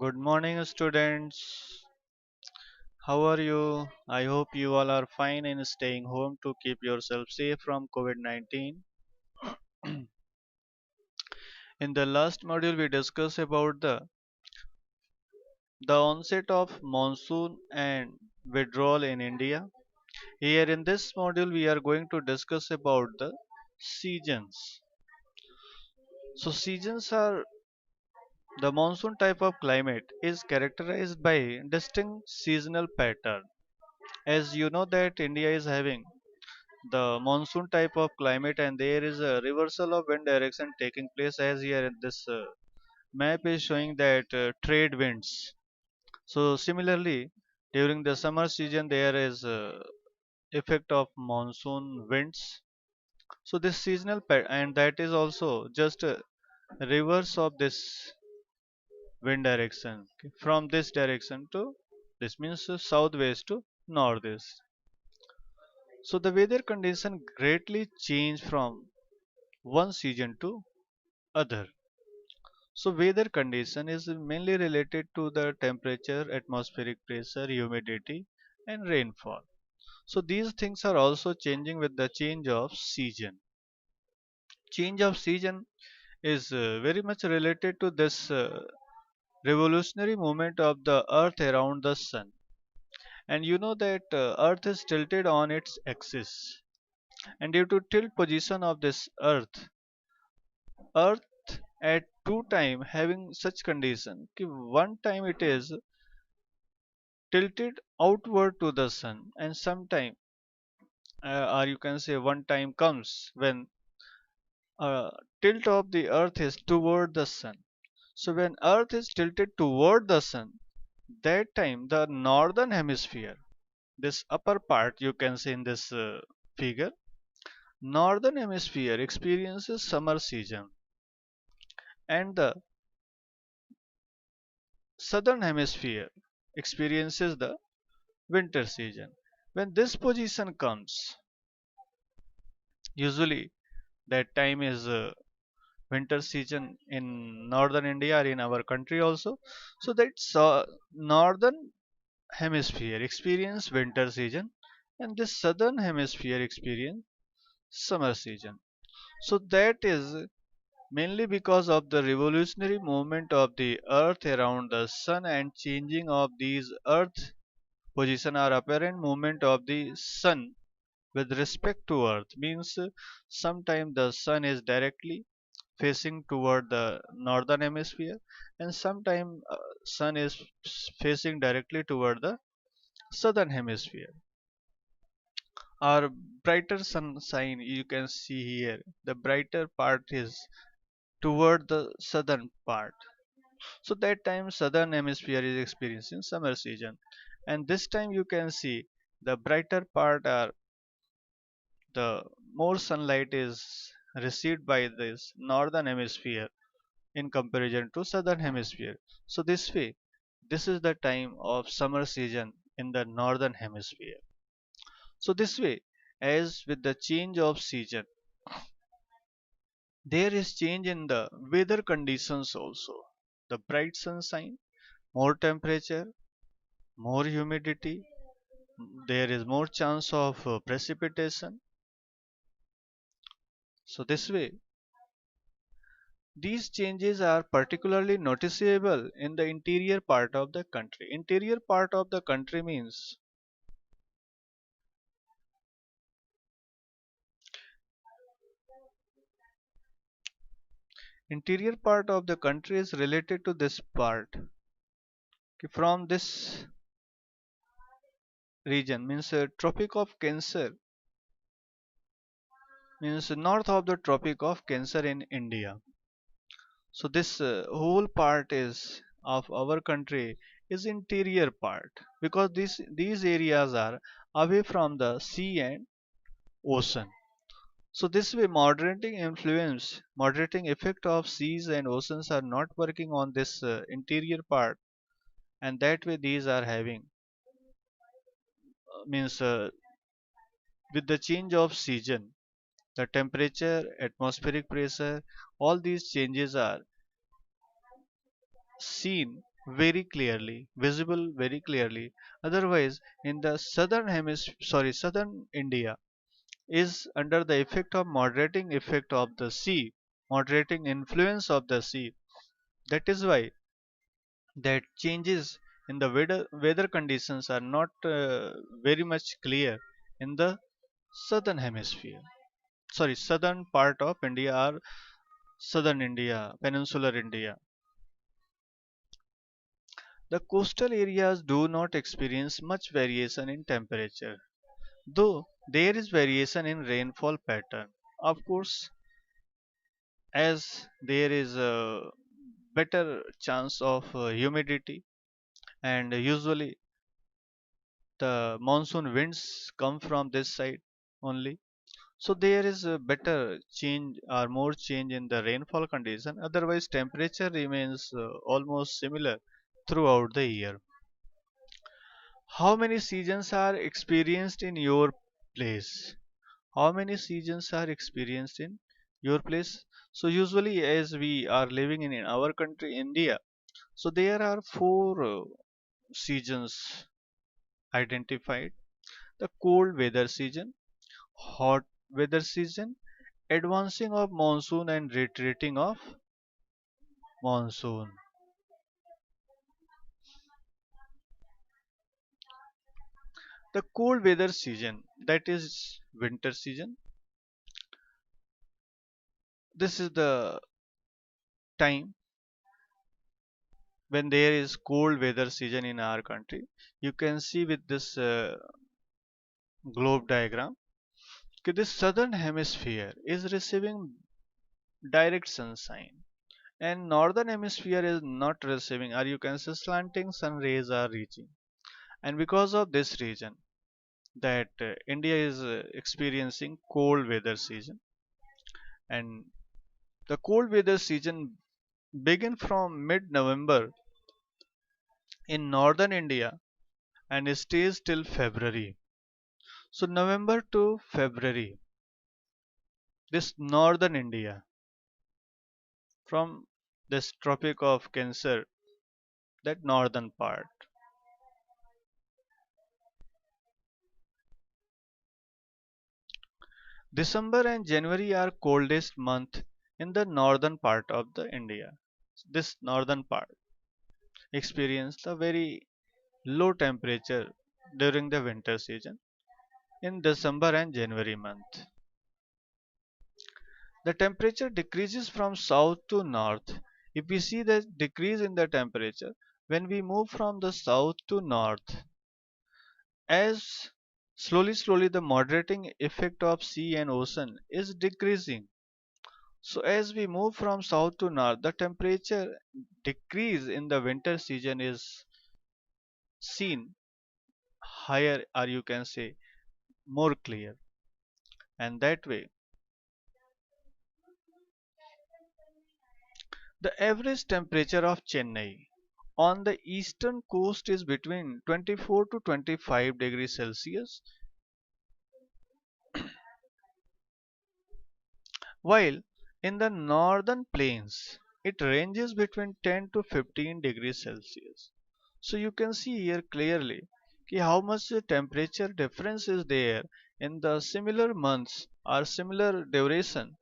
Good morning, students. How are you? I hope you all are fine and staying home to keep yourself safe from COVID 19. In the last module, we discussed about the onset of monsoon and withdrawal in India. Here in this module, we are going to discuss about the seasons. So, seasons are the monsoon type of climate is characterized by distinct seasonal pattern. As you know that India is having the monsoon type of climate and there is a reversal of wind direction taking place as here in this map is showing that trade winds. So similarly during the summer season there is effect of monsoon winds. So this seasonal and that is also just a reverse of this wind direction, okay, from this direction to this means southwest to northeast. So the weather condition greatly change from one season to other. So weather condition is mainly related to the temperature, atmospheric pressure, humidity and rainfall. So these things are also changing with the change of season. Change of season is very much related to this revolutionary movement of the earth around the sun. And you know that earth is tilted on its axis. And due to tilt position of this earth at two time having such condition कि one time it is tilted outward to the sun and sometime or you can say one time comes when tilt of the earth is toward the sun. So when earth is tilted toward the sun, that time the northern hemisphere, this upper part you can see in this figure, northern hemisphere experiences summer season and the southern hemisphere experiences the winter season. When this position comes, usually that time is winter season in northern India or in our country also. So that's northern hemisphere experience winter season and this southern hemisphere experience summer season. So that is mainly because of the revolutionary movement of the earth around the sun and changing of these earth position or apparent movement of the sun with respect to earth means sometimes the sun is directly facing toward the northern hemisphere and sometimes sun is facing directly toward the southern hemisphere. Our brighter sun sign you can see here, the brighter part is toward the southern part. So that time southern hemisphere is experiencing summer season and this time you can see the brighter part are the more sunlight is received by this northern hemisphere in comparison to southern hemisphere. So this way, this is the time of summer season in the northern hemisphere. So this way, as with the change of season, there is change in the weather conditions also. The bright sunshine, more temperature, more humidity, there is more chance of precipitation. So this way, these changes are particularly noticeable in the interior part of the country. Interior part of the country means interior part of the country is related to this part. From this region means Tropic of Cancer means north of the Tropic of Cancer in India. So this whole part is of our country is interior part because these areas are away from the sea and ocean. So this way moderating effect of seas and oceans are not working on this interior part and that way these are having means with the change of season, the temperature, atmospheric pressure, all these changes are seen very clearly, visible very clearly. Otherwise, in the southern hemisphere, sorry, southern India is under the effect of moderating effect of the sea, moderating influence of the sea. That is why that changes in the weather conditions are not very much clear in the southern hemisphere. Sorry, southern part of India or southern India, peninsular India. The coastal areas do not experience much variation in temperature, though there is variation in rainfall pattern. Of course, as there is a better chance of humidity, and usually the monsoon winds come from this side only, so there is a better change or more change in the rainfall condition. Otherwise temperature remains almost similar throughout the year. How many seasons are experienced in your place? How many seasons are experienced in your place? So usually as we are living in our country India, so there are four seasons identified: the cold weather season, hot weather season, advancing of monsoon and retreating of monsoon. The cold weather season, that is winter season. This is the time when there is cold weather season in our country. You can see with this globe diagram, okay, this southern hemisphere is receiving direct sunshine and northern hemisphere is not receiving, or you can say slanting sun rays are reaching. And because of this reason that India is experiencing cold weather season, and the cold weather season begin from mid November in northern India and stays till February. So November to February, this northern India, from this Tropic of Cancer, that northern part. December and January are coldest month in the northern part of the India. This northern part experience a very low temperature during the winter season in December and January month. The temperature decreases from south to north. If we see the decrease in the temperature when we move from the south to north, as slowly the moderating effect of sea and ocean is decreasing. So as we move from south to north, the temperature decrease in the winter season is seen higher, or you can say more clear. And that way the average temperature of Chennai on the eastern coast is between 24 to 25 degrees Celsius, while in the northern plains it ranges between 10 to 15 degrees Celsius. So you can see here clearly how much the temperature difference is there in the similar months or similar duration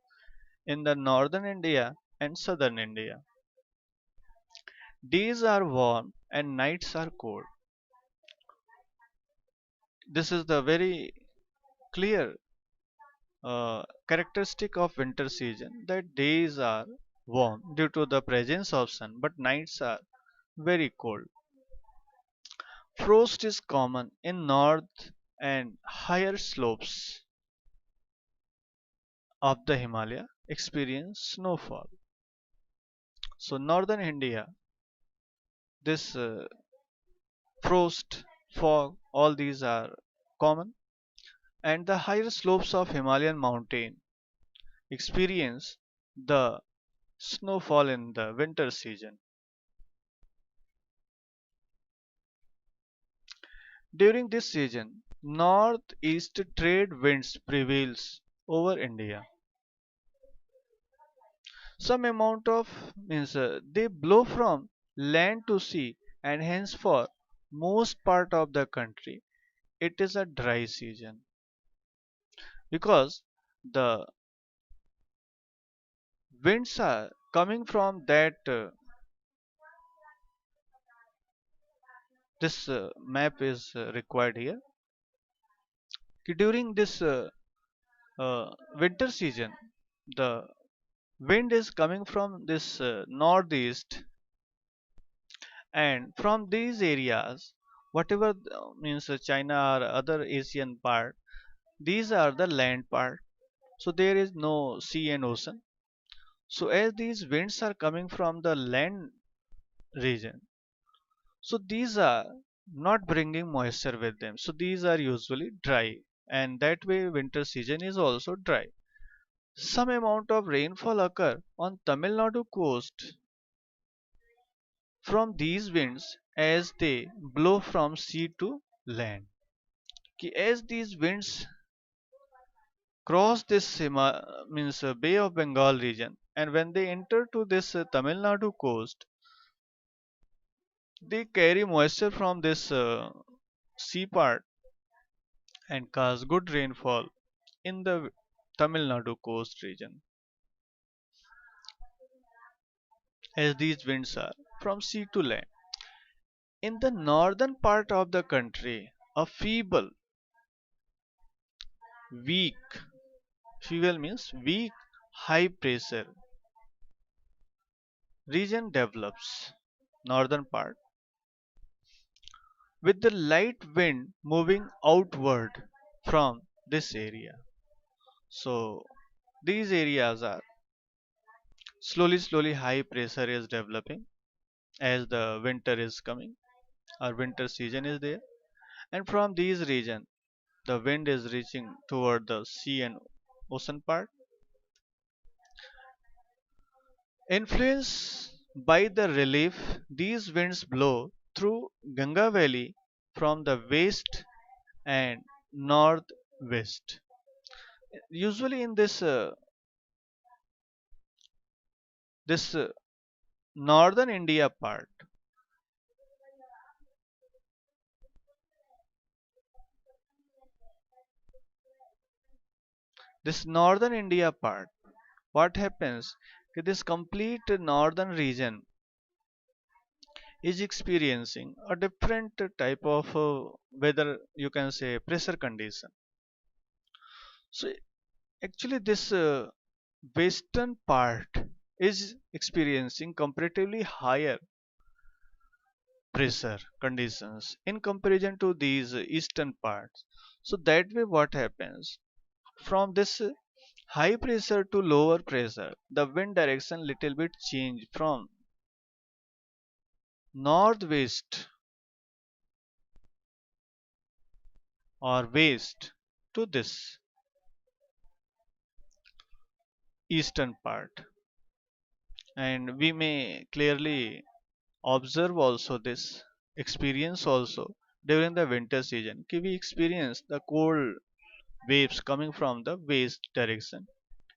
in the northern India and southern India. Days are warm and nights are cold. This is the very clear characteristic of winter season, that days are warm due to the presence of sun but nights are very cold. Frost is common in north and higher slopes of the Himalaya experience snowfall. So northern India, this frost, fog, all these are common, and the higher slopes of Himalayan mountain experience the snowfall in the winter season. During this season, northeast trade winds prevails over India. Some amount of means they blow from land to sea, and hence for most part of the country it is a dry season because the winds are coming from that this map is required here. During this winter season, the wind is coming from this northeast, and from these areas, whatever means China or other Asian part, these are the land part. So there is no sea and ocean. So as these winds are coming from the land region, so these are not bringing moisture with them. So these are usually dry, and that way winter season is also dry. Some amount of rainfall occur on Tamil Nadu coast from these winds as they blow from sea to land. As these winds cross this means Bay of Bengal region, and when they enter to this Tamil Nadu coast, they carry moisture from this sea part and cause good rainfall in the Tamil Nadu coast region, as these winds are from sea to land. In the northern part of the country, a weak, feeble means weak, high pressure region develops. Northern part with the light wind moving outward from this area. So these areas are slowly high pressure is developing as the winter is coming or winter season is there, and from these region the wind is reaching toward the sea and ocean part. Influenced by the relief, these winds blow through Ganga Valley from the west and northwest. Usually in this northern India part, this northern India part, what happens? This complete northern region is experiencing a different type of weather, you can say pressure condition. So actually this western part is experiencing comparatively higher pressure conditions in comparison to these eastern parts. So that way what happens, from this high pressure to lower pressure, the wind direction little bit change from northwest or west to this eastern part. And we may clearly observe also this experience also during the winter season. We experience the cold waves coming from the west direction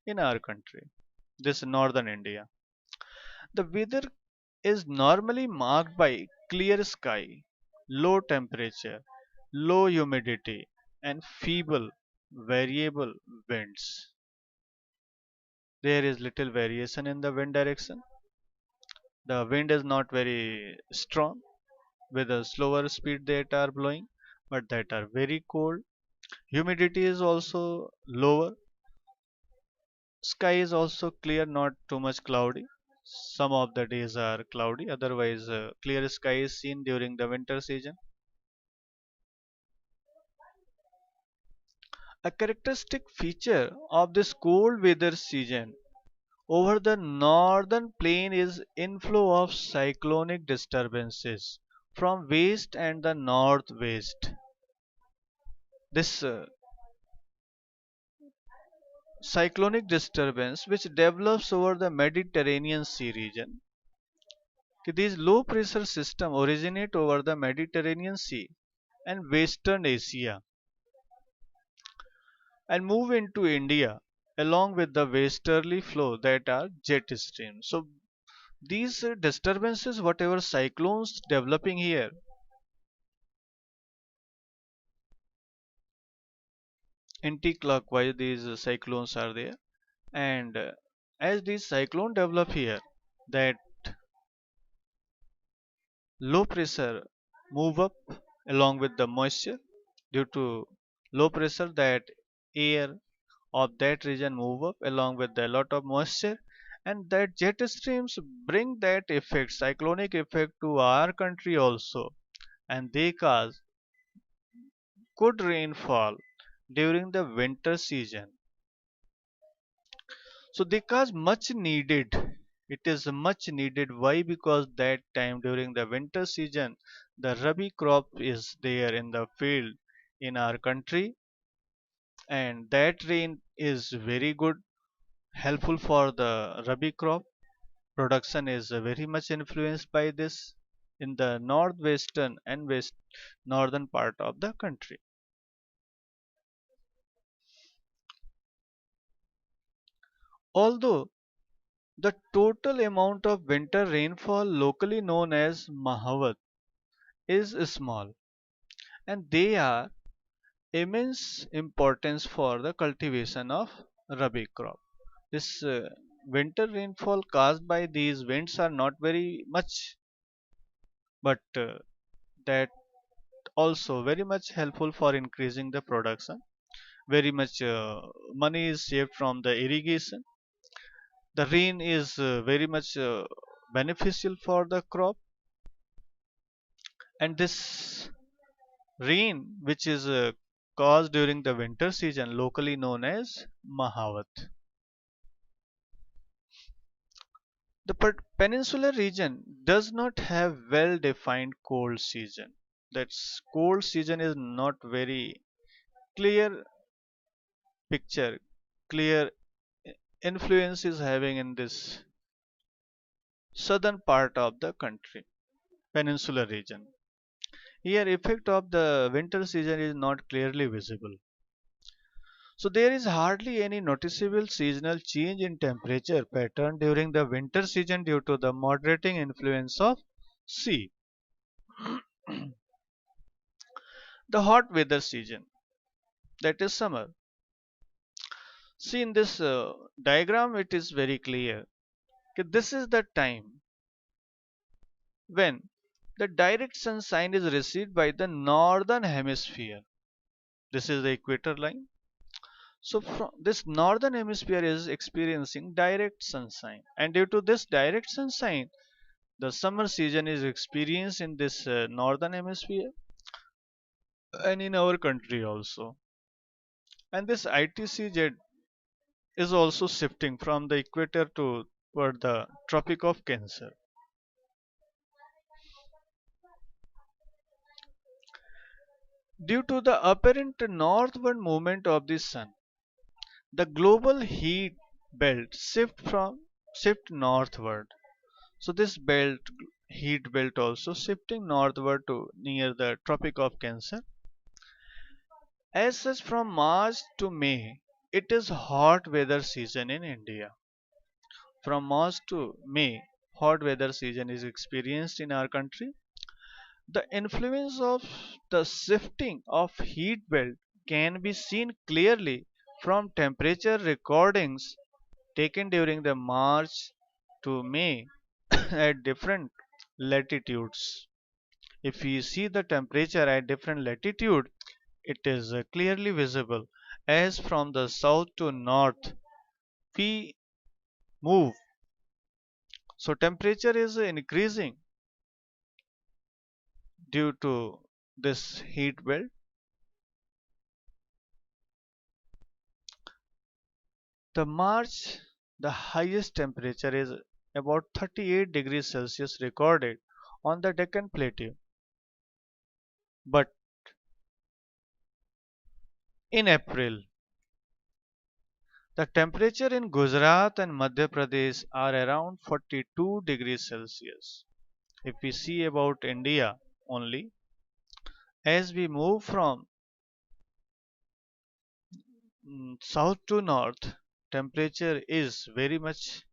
in our country, this northern India. The weather is normally marked by clear sky, low temperature, low humidity, and feeble variable winds. There is little variation in the wind direction. The wind is not very strong with a slower speed that are blowing, but that are very cold. Humidity is also lower. Sky is also clear, not too much cloudy. Some of the days are cloudy, otherwise clear sky is seen during the winter season. A characteristic feature of this cold weather season over the northern plain is inflow of cyclonic disturbances from west and the northwest. This cyclonic disturbance which develops over the Mediterranean Sea region. These low pressure systems originate over the Mediterranean Sea and Western Asia and move into India along with the westerly flow that are jet streams. So These disturbances, whatever cyclones developing here, anti-clockwise these cyclones are there, and as these cyclone develop here, that low pressure move up along with the moisture. Due to low pressure, that air of that region move up along with a lot of moisture, and that jet streams bring that effect, cyclonic effect, to our country also, and they cause good rainfall during the winter season. So they cause much needed. It is much needed. Why? Because that time during the winter season, the rabi crop is there in the field in our country, and that rain is very good, helpful for the rabi crop. Production is very much influenced by this in the northwestern and west northern part of the country. Although the total amount of winter rainfall, locally known as Mahavat, is small, and they are immense importance for the cultivation of rabi crop. This winter rainfall caused by these winds are not very much, but that also very much helpful for increasing the production. Very much money is saved from the irrigation. The rain is very much beneficial for the crop, and this rain, which is caused during the winter season, locally known as Mahavat. The peninsular region does not have well-defined cold season. That's cold season is not very clear picture, clear influence is having in this southern part of the country, peninsular region. Here, effect of the winter season is not clearly visible. So there is hardly any noticeable seasonal change in temperature pattern during the winter season due to the moderating influence of sea. The hot weather season, that is summer. See in this diagram, it is very clear. Okay, this is the time when the direct sunshine is received by the northern hemisphere. This is the equator line. So from this northern hemisphere is experiencing direct sunshine, and due to this direct sunshine, the summer season is experienced in this northern hemisphere and in our country also. And this ITCZ is also shifting from the equator to toward the Tropic of Cancer. Due to the apparent northward movement of the sun, the global heat belt shift northward. So this heat belt also shifting northward to near the Tropic of Cancer. As such, from March to May, it is hot weather season in India. From March to May, hot weather season is experienced in our country. The influence of the shifting of heat belt can be seen clearly from temperature recordings taken during the March to May at different latitudes. If we see the temperature at different latitude, it is clearly visible. As from the south to north we move, so temperature is increasing due to this heat belt. The March, the highest temperature is about 38 degrees Celsius recorded on the Deccan Plateau. But in April, the temperature in Gujarat and Madhya Pradesh are around 42 degrees Celsius. If we see about India only, as we move from south to north, temperature is very much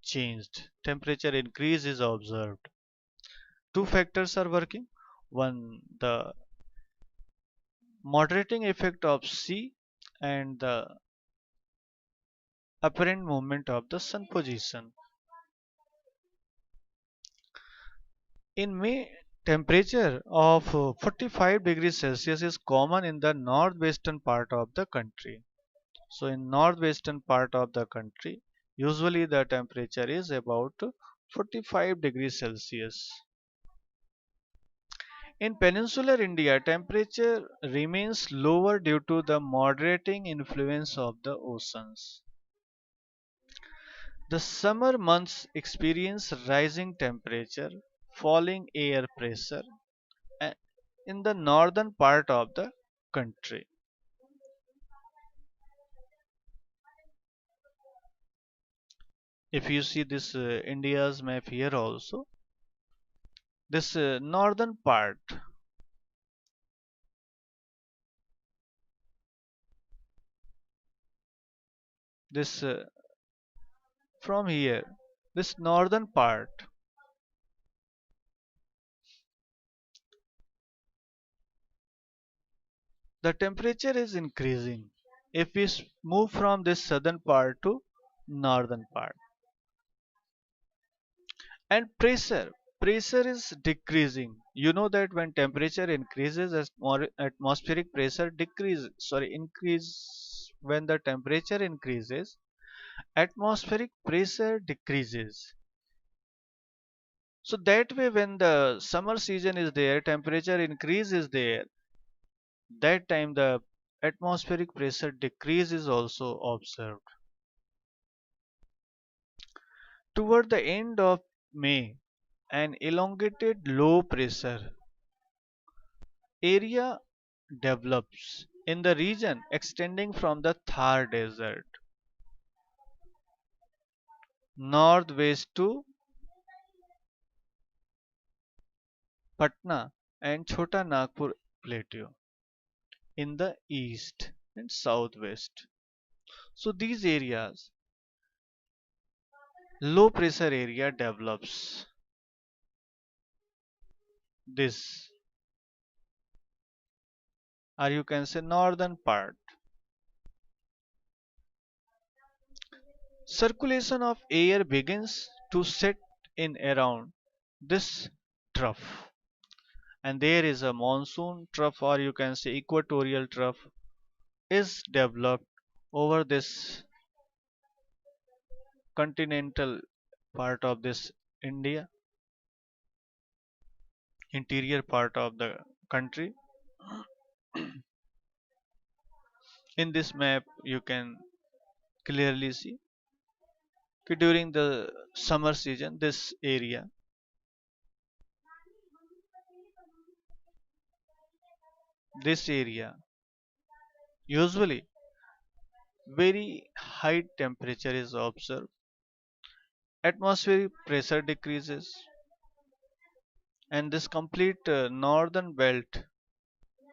changed. Temperature increase is observed. Two factors are working. One, the moderating effect of sea and the apparent movement of the sun position. In May, temperature of 45 degrees Celsius is common in the northwestern part of the country. So in northwestern part of the country, usually the temperature is about 45 degrees Celsius. In peninsular India, temperature remains lower due to the moderating influence of the oceans. The summer months experience rising temperature, falling air pressure in the northern part of the country. If you see this India's map here also, this northern part, this from here, this northern part, the temperature is increasing. If we move from this southern part to northern part, and pressure is decreasing. You know that when temperature increases, as more atmospheric pressure decrease, sorry, increase. When the temperature increases, atmospheric pressure decreases. So that way, when the summer season is there, temperature increase is there, that time the atmospheric pressure decrease is also observed. Toward the end of May, an elongated low pressure area develops in the region extending from the Thar Desert northwest to Patna and Chota Nagpur Plateau in the east and southwest. So these areas, low pressure area develops. This, or you can say northern part. Circulation of air begins to set in around this trough, and there is a monsoon trough, or you can say equatorial trough is developed over this continental part of this India, interior part of the country. In this map you can clearly see during the summer season this area usually very high temperature is observed, atmospheric pressure decreases, and this complete northern belt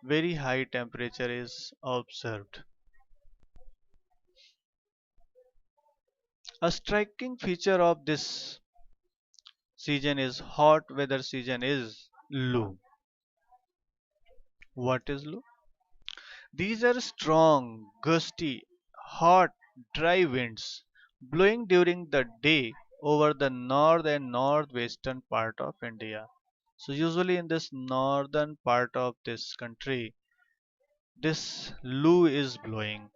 very high temperature is observed. A striking feature of this season is hot weather season is Lu. What is Lu? These are strong, gusty, hot, dry winds blowing during the day over the north and northwestern part of India. So usually in this northern part of this country, this Lu is blowing.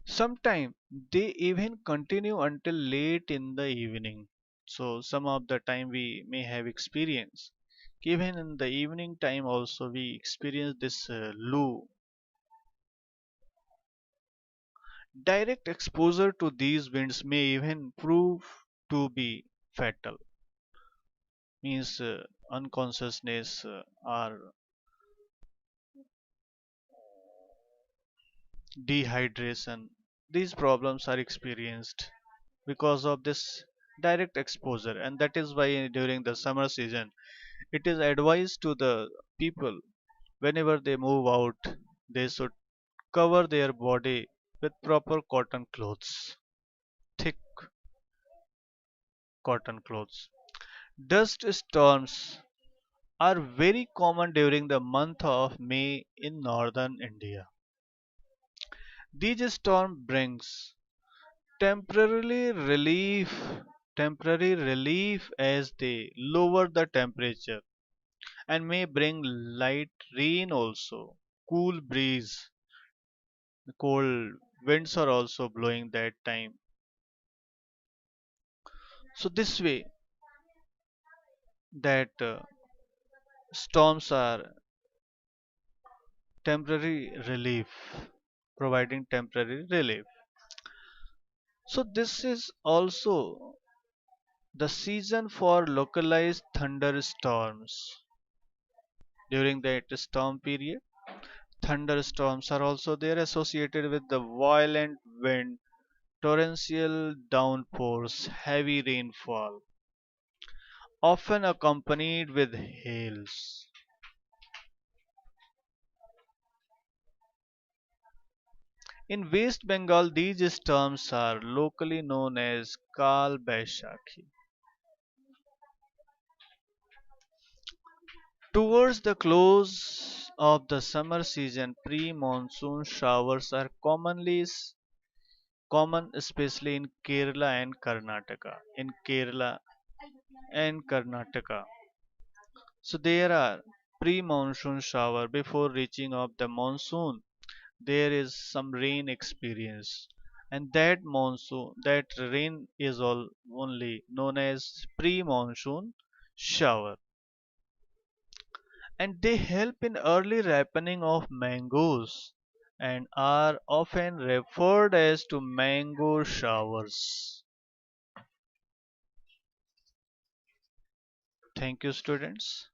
Sometimes they even continue until late in the evening. So some of the time we may have experience. Even in the evening time also we experience this Lu. Direct exposure to these winds may even prove to be fatal. Means unconsciousness or dehydration. These problems are experienced because of this. direct exposure, and that is why during the summer season it is advised to the people whenever they move out they should cover their body with proper cotton clothes, thick cotton clothes. Dust storms are very common during the month of May in northern India. These storms brings temporarily relief temporary relief as they lower the temperature and may bring light rain also. Cool breeze, cold winds are also blowing that time. So this way that storms are temporary relief, providing temporary relief. So this is also the season for localized thunderstorms. During that storm period, thunderstorms are also there associated with the violent wind, torrential downpours, heavy rainfall, often accompanied with hails. In West Bengal, these storms are locally known as Kal Baishakhi. Towards the close of the summer season, pre-monsoon showers are common, especially in Kerala and Karnataka. In Kerala and Karnataka, so there are pre-monsoon shower before reaching of the monsoon. There is some rain experience, and that rain is all only known as pre-monsoon shower, and they help in early ripening of mangoes and are often referred as to mango showers. Thank you, students.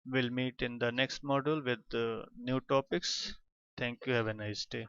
We'll meet in the next module with new topics. Thank you. Have a nice day.